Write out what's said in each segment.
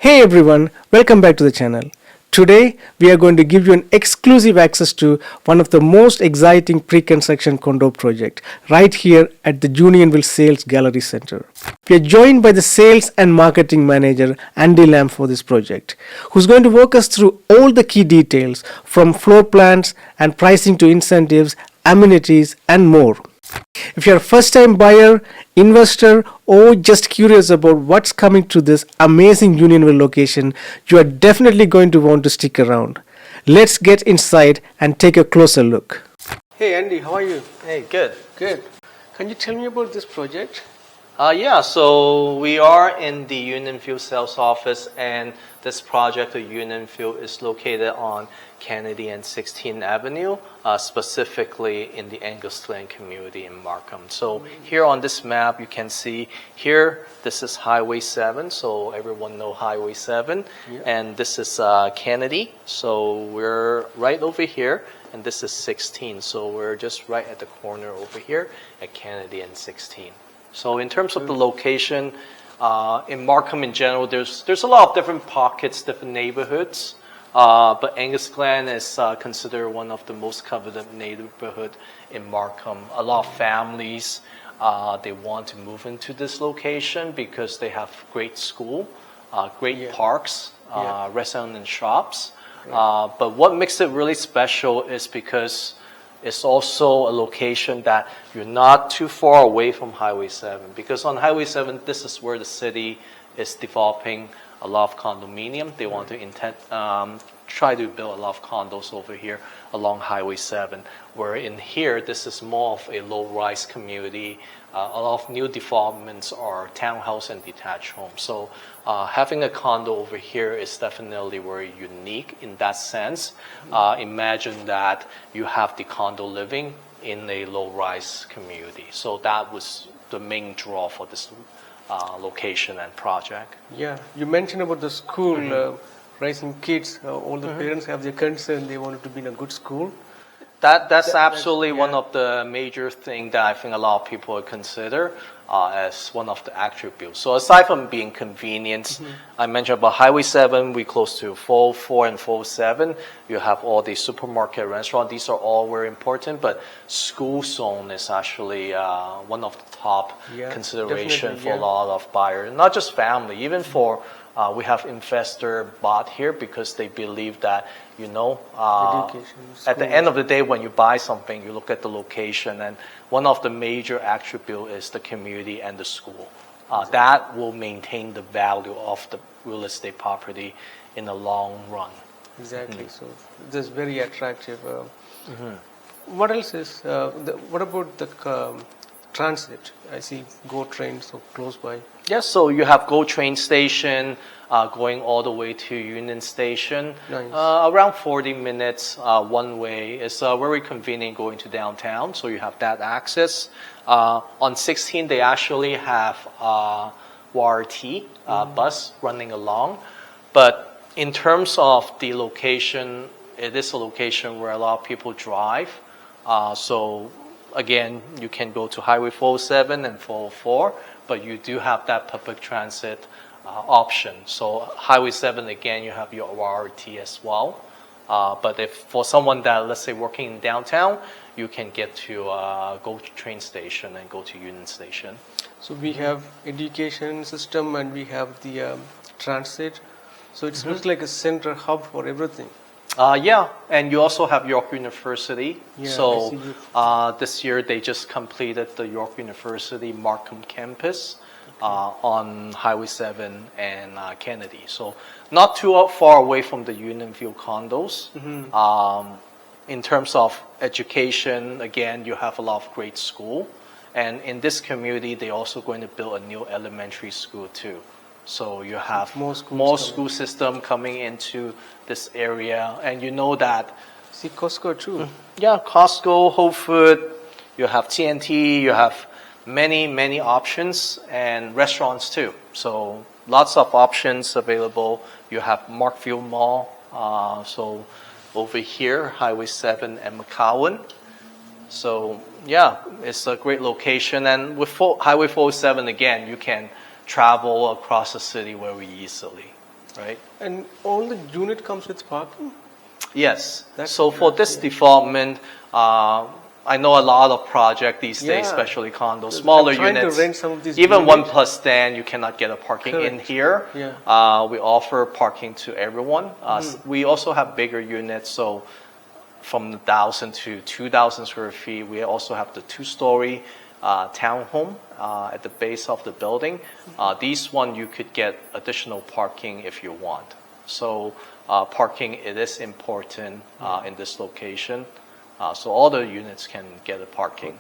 Hey everyone, welcome back to the channel. Today we are going to give you an exclusive access to one of the most exciting pre-construction condo project right here at the Unionville Sales Gallery Center. We are joined by the sales and marketing manager Andy Lam for this project, who's going to walk us through all the key details from floor plans and pricing to incentives, amenities and more. If you're a first-time buyer, investor, or just curious about what's coming to this amazing Unionville location, you are definitely going to want to stick around. Let's get inside and take a closer look. Hey Andy, how are you? Hey, good. Good. Can you tell me about this project? So we are in the Unionville sales office, and this project of Unionville is located on Kennedy and 16th Avenue, specifically in the Angus Glen community in Markham. So here on this map, you can see here, this is Highway 7, so everyone know Highway 7, and this is Kennedy, so we're right over here, and this is 16, so we're just right at the corner over here at Kennedy and 16. So in terms of the location, in Markham in general, there's a lot of different pockets, different neighborhoods. But Angus Glen is considered one of the most coveted neighborhood in Markham. A lot of families, they want to move into this location because they have great school, great parks, restaurants and shops. But what makes it really special is because it's also a location that you're not too far away from Highway 7. Because on Highway 7, this is where the city is developing a lot of condominium. They want to try to build a lot of condos over here along Highway 7. Where in here, this is more of a low-rise community. A lot of new developments are townhouse and detached homes. So having a condo over here is definitely very unique in that sense. Imagine that you have the condo living in a low-rise community. So that was the main draw for this location and project. Yeah, you mentioned about the school, raising kids. All the parents have their concern, they wanted to be in a good school. That's absolutely one of the major things that I think a lot of people consider as one of the attributes. So aside from being convenience, I mentioned about Highway 7, we close to 404 and 407. You have all the supermarket, restaurant. These are all very important, but school zone is actually one of the top consideration for a lot of buyers, not just family, even for we have investor bought here because they believe that, at the end of the day, when you buy something, you look at the location, and one of the major attributes is the community and the school. That will maintain the value of the real estate property in the long run. Exactly. So this is very attractive. What else is? What about the transit? I see GO trains so close by. Yes, so you have GO train station going all the way to Union Station. Nice. Around 40 minutes one way. It's very convenient going to downtown, so you have that access. On 16, they actually have YRT bus running along. But in terms of the location, it is a location where a lot of people drive. So again, you can go to Highway 407 and 404, but you do have that public transit option. So Highway 7, again, you have your YRT as well. But if for someone that, let's say, working in downtown, you can get to GO train station and go to Union Station. So we have education system and we have the transit. So it looks like a center hub for everything. And you also have York University. So this year they just completed the York University Markham campus on Highway 7 and Kennedy. So not too far away from the Unionville Condos. In terms of education, again, you have a lot of great school. And in this community, they're also going to build a new elementary school too. So you have more school system coming into this area, and you know that. See Costco too. Yeah, Costco, Whole Foods. You have TNT. You have many options and restaurants too. So lots of options available. You have Markville Mall. So over here, Highway 7 and McCowan. So yeah, it's a great location, and with Highway 407 again, you can travel across the city very easily. right? And all the unit comes with parking? Yes. That's So for this development, I know a lot of projects these days, Yeah. especially condos, I'm smaller trying to units. rent some of these Even units. 1+10, you cannot get a parking in Correct. here. Yeah. We offer parking to everyone. We also have bigger units, so from 1,000 to 2,000 square feet. We also have the 2-story townhome at the base of the building. These one you could get additional parking if you want. So parking, it is important in this location. So all the units can get a parking.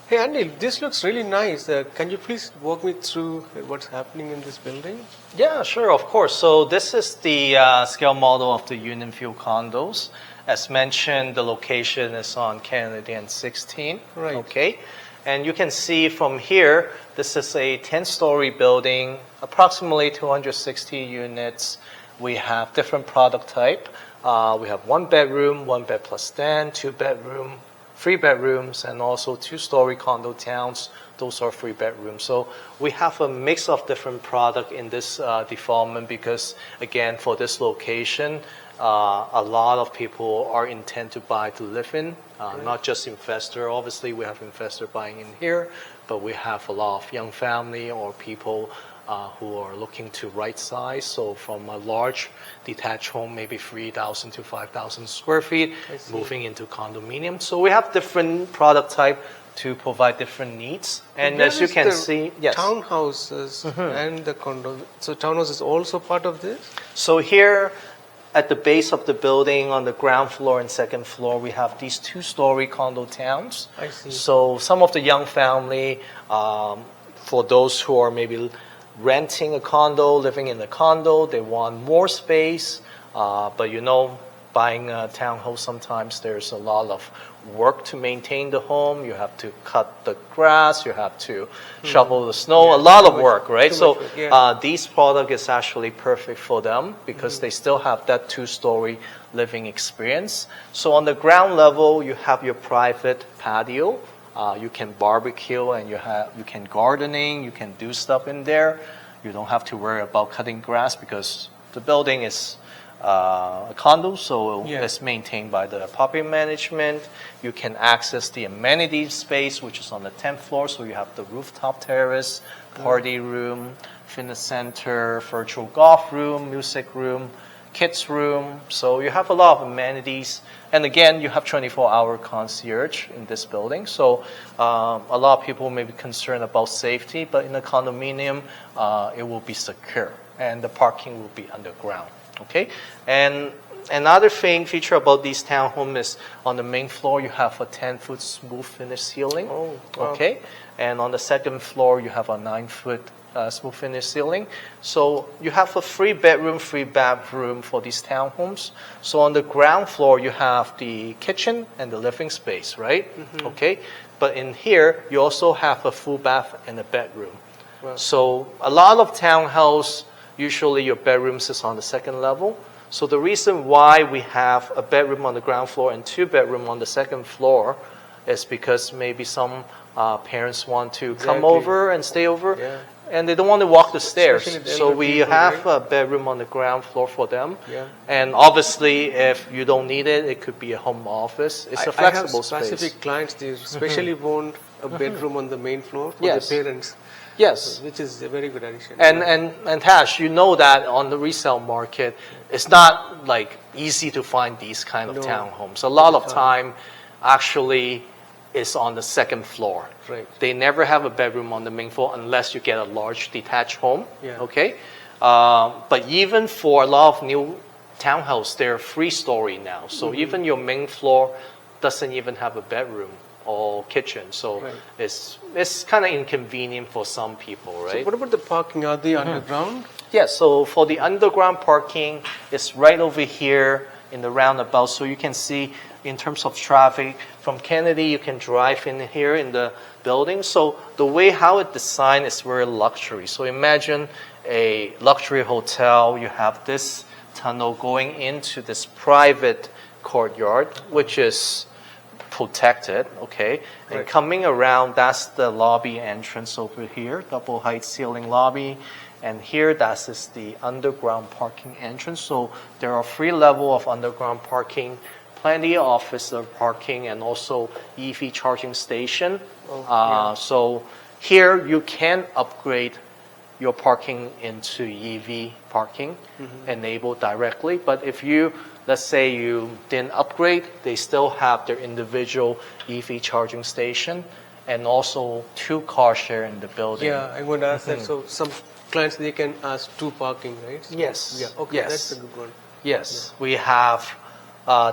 Hey Andy, this looks really nice. Can you please walk me through what's happening in this building? Yeah, sure, of course. So this is the scale model of the Unionville Condos. As mentioned, the location is on Kennedy and 16. Right. Okay. And you can see from here, this is a 10-story building, approximately 260 units. We have different product type. We have 1 bedroom, 1 bed plus den, 2 bedroom, 3 bedrooms, and also 2-story condo towns. Those are 3 bedrooms. So we have a mix of different product in this development because, again, for this location, a lot of people are intent to buy to live in, not just investor. Obviously, we have investor buying in here, but we have a lot of young family or people who are looking to right size. So from a large detached home, maybe 3,000 to 5,000 square feet, moving into condominium. So we have different product type to provide different needs. And Where as you is can the see, yes. townhouses and the condo. So townhouse is also part of this? So here at the base of the building on the ground floor and second floor, we have these 2-story condo towns. I see. So some of the young family, for those who are maybe renting a condo, living in a condo, they want more space. But you know, buying a townhouse, sometimes there's a lot of work to maintain the home. You have to cut the grass, you have to shovel the snow, Yeah, a lot of much- work, right? too So much work, yeah. these product is actually perfect for them because they still have that 2-story living experience. So on the ground level, you have your private patio. You can barbecue and you can gardening, you can do stuff in there. You don't have to worry about cutting grass because the building is a condo, so Yeah. it's maintained by the property management. You can access the amenity space, which is on the 10th floor. So you have the rooftop terrace, party room, fitness center, virtual golf room, music room, kids room. So you have a lot of amenities. And again, you have 24-hour concierge in this building. So a lot of people may be concerned about safety, but in a condominium, it will be secure. And the parking will be underground. Okay? And another feature about these townhomes is on the main floor, you have a 10-foot smooth finish ceiling. Oh, wow. Okay? And on the second floor, you have a 9-foot smooth finish ceiling. So you have a 3-bedroom, 3-bathroom for these townhomes. So on the ground floor, you have the kitchen and the living space, right? Okay? But in here, you also have a full bath and a bedroom. Wow. So a lot of townhouse, usually your bedrooms is on the second level. So the reason why we have a bedroom on the ground floor and 2 bedroom on the second floor is because maybe some parents want to come Exactly. over and stay over, Yeah. and they don't want to walk the stairs. Especially the So elder we people, have right? a bedroom on the ground floor for them. Yeah. And obviously, if you don't need it, it could be a home office. It's a flexible I have specific space. clients, they especially want a bedroom on the main floor for Yes. their parents, Yes. which is a very good addition. And Tash, you know that on the resale market, it's not like easy to find these kind of No. townhomes. A lot of time, actually, is on the second floor. Right. They never have a bedroom on the main floor unless you get a large detached home. Yeah. Okay. But even for a lot of new townhouse, they're 3-story now. So even your main floor doesn't even have a bedroom or kitchen. So Right. it's kind of inconvenient for some people, So right? what about the parking? Are they underground? Yeah, so for the underground parking, it's right over here in the roundabout. So you can see in terms of traffic, from Kennedy, you can drive in here in the building. So the way how it's designed is very luxury. So imagine a luxury hotel. You have this tunnel going into this private courtyard, which is protected, okay? And Right. coming around, that's the lobby entrance over here, double height ceiling lobby. And here, that is the underground parking entrance. So there are 3 levels of underground parking, plenty of officer parking, and also EV charging station. So here you can upgrade your parking into EV parking, enabled directly. But if you, let's say you didn't upgrade, they still have their individual EV charging station and also 2 car share in the building. Yeah, I'm going to ask that. So some clients, they can ask 2 parking, right? Yes. Yeah, okay, Yes. that's a good one. Yes, we have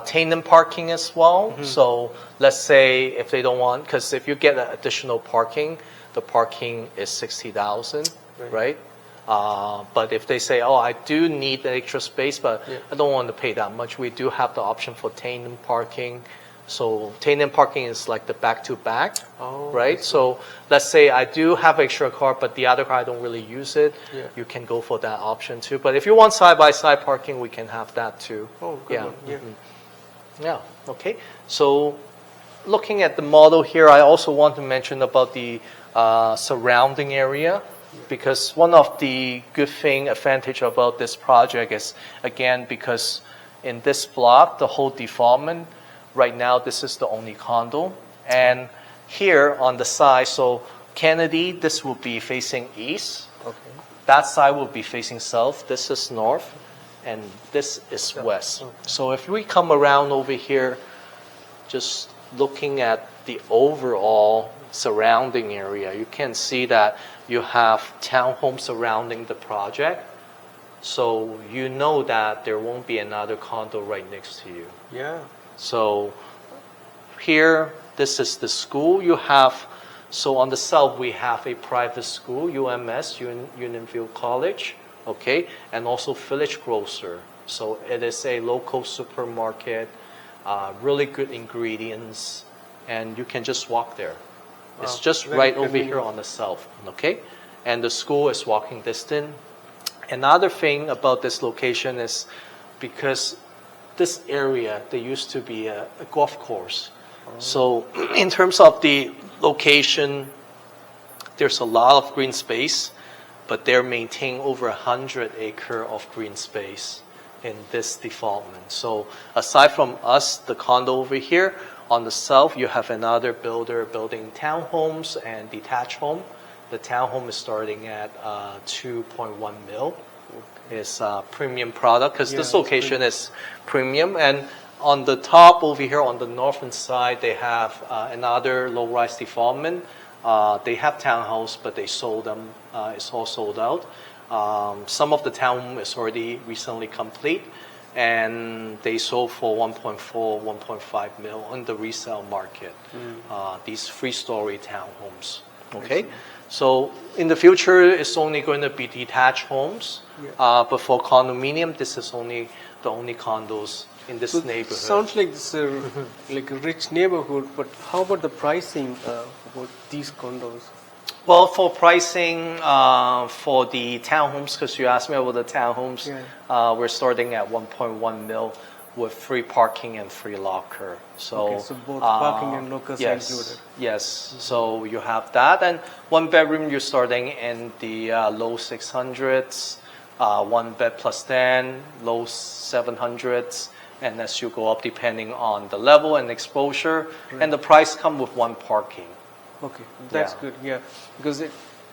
tenant parking as well. So let's say if they don't want, because if you get additional parking, the parking is 60,000, right? But if they say, oh, I do need the extra space, but I don't want to pay that much, we do have the option for tenant parking. So tenant parking is like the back-to-back, right? So let's say I do have extra car, but the other car I don't really use it. Yeah. You can go for that option too. But if you want side-by-side parking, we can have that too. Oh, good one. Yeah. Yeah, okay. So looking at the model here, I also want to mention about the surrounding area, because one of the good advantage about this project is, again, because in this block, the whole development, right now, this is the only condo. And here on the side, so Kennedy, this will be facing east. Okay. That side will be facing south. This is north. And this is west. Okay. So if we come around over here, just looking at the overall surrounding area, you can see that you have townhomes surrounding the project. So you know that there won't be another condo right next to you. Yeah. So here, this is the school. You have, so on the south, we have a private school, UMS, Unionville College, okay, and also Village Grocer. So it is a local supermarket, really good ingredients, and you can just walk there. It's just right over here on the south, okay? And the school is walking distance. Another thing about this location is because this area, there used to be a golf course. So in terms of the location, there's a lot of green space, but they're maintaining over 100 acres of green space in this development. So aside from us, the condo over here, on the south, you have another builder building townhomes and detached home. The townhome is starting at 2.1 mil. It's a premium product because this location is premium. And on the top over here on the northern side, they have another low-rise development. They have townhouse, but they sold them. It's all sold out. Some of the townhome is already recently complete, and they sold for 1.4, 1.5 mil on the resale market. These 3-story townhomes. Okay, so in the future, it's only going to be detached homes. But for condominium, this is only the only condos in this neighborhood. Sounds like it's like a rich neighborhood, but how about the pricing for these condos? Well, for pricing for the townhomes, because you asked me about the townhomes, we're starting at 1.1 mil with free parking and free locker. So, so both parking and lockers are included. Yes, so you have that. And 1 bedroom, you're starting in the low 600s, 1 bed plus 10, low 700s. And as you go up, depending on the level and exposure, and the price come with 1 parking. Okay, that's good. Yeah, because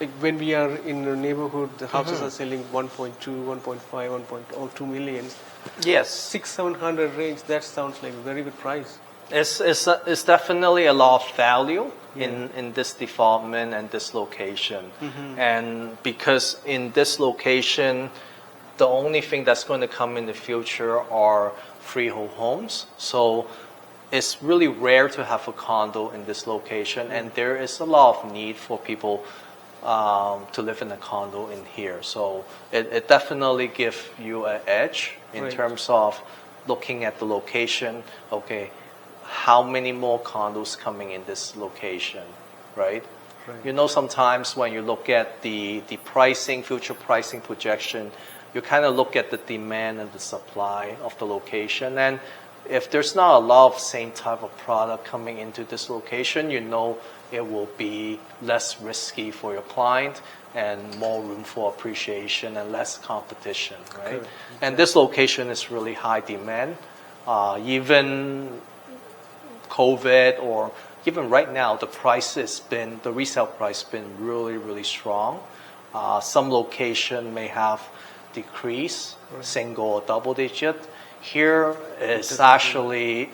like when we are in a neighborhood, the houses are selling 1.2, 1.5, 1.02 millions. Yes, 600-700 range. That sounds like a very good price. It's definitely a lot of value in this development and this location. And because in this location, the only thing that's going to come in the future are freehold homes. So it's really rare to have a condo in this location, and there is a lot of need for people to live in a condo in here. So it definitely gives you an edge in terms of looking at the location. Okay, how many more condos coming in this location, right? You know, sometimes when you look at the pricing, future pricing projection, you kind of look at the demand and the supply of the location. And if there's not a lot of same type of product coming into this location, you know it will be less risky for your client and more room for appreciation and less competition, right? Correct. And this location is really high demand. Even COVID or even right now, the resale price has been really, really strong. Some location may have decreased, single or double digit. Here it's actually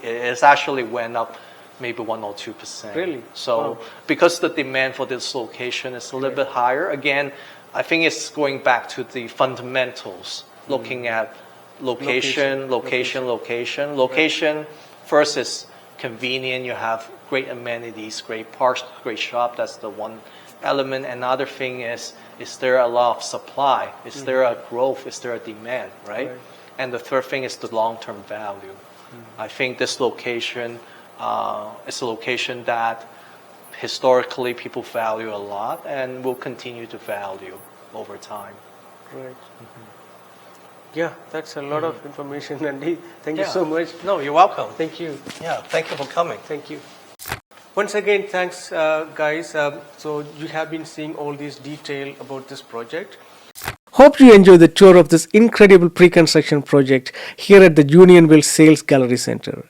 went up maybe 1 or 2%. Really? So Wow. because the demand for this location is a little bit higher, again, I think it's going back to the fundamentals, looking at location. First is convenient. You have great amenities, great parks, great shop. That's the one element. Another thing is there a lot of supply? Is there a growth? Is there a demand, right? And the third thing is the long-term value. I think this location is a location that historically people value a lot and will continue to value over time. Right. Yeah, that's a lot of information, Andy. Thank you Yeah. so much. No, you're welcome. Thank you. Yeah, thank you for coming. Thank you. Once again, thanks, guys. So you have been seeing all this detail about this project. Hope you enjoy the tour of this incredible pre-construction project here at the Unionville Sales Gallery Center.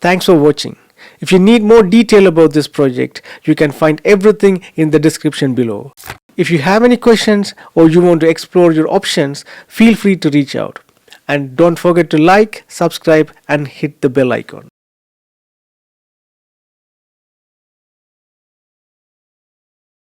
Thanks for watching. If you need more detail about this project, you can find everything in the description below. If you have any questions or you want to explore your options, feel free to reach out. And don't forget to like, subscribe and hit the bell icon.